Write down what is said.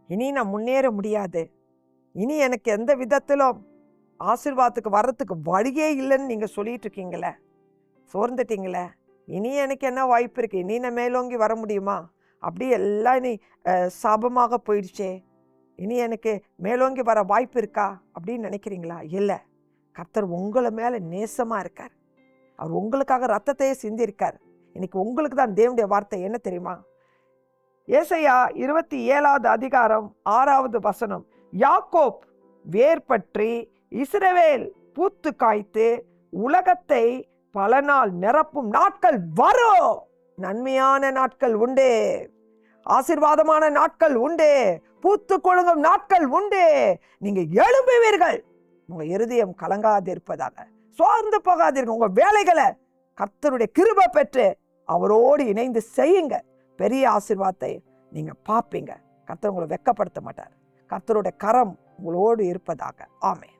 இனி நான் முன்னேற முடியாது, இனி எனக்கு எந்த விதத்திலும் ஆசீர்வாதத்துக்கு வர்றதுக்கு வழியே இல்லைன்னு நீங்கள் சொல்லிட்டு இருக்கீங்களே, சோர்ந்துட்டீங்களே, இனி எனக்கு என்ன வாய்ப்பு இருக்குது, இனி நான் மேலோங்கி வர முடியுமா, அப்படி எல்லாம் இனி சாபமாக போயிடுச்சே, இனி எனக்கு மேலோங்கி வர வாய்ப்பு இருக்கா அப்படின்னு நினைக்கிறீங்களா? இல்லை, கர்த்தர் உங்களை மேலே நேசமாக இருக்கார். அவர் உங்களுக்காக ரத்தத்தையே சிந்திருக்கார். இன்னைக்கு உங்களுக்கு தான் தேவனுடைய வார்த்தை என்ன தெரியுமா? ஏசாயா 27வது அதிகாரம் 6வது வசனம், யாக்கோப் வேர்பற்றி இஸ்ரவேல் பூத்து காய்த்து உலகத்தை பல நாள் நிரப்பும் நாட்கள் வரும். நன்மையான நாட்கள் உண்டு, ஆசீர்வாதமான நாட்கள் உண்டு, பூத்து கொழுங்கும் நாட்கள் உண்டு. நீங்க எழும்புவீர்கள். உங்க இருதயம் கலங்காதிருப்பதாக, சோர்ந்து போகாதீர்கள். உங்க வேலைகளை கர்த்தருடைய கிருபை பெற்று அவரோடு இணைந்து செய்யுங்க. பெரிய ஆசீர்வாதத்தை நீங்க பார்ப்பீங்க. கர்த்தர் உங்களை வெட்கப்படுத்த மாட்டார். கர்த்தருடைய கரம் உங்களோடு இருப்பதாக. ஆமென்.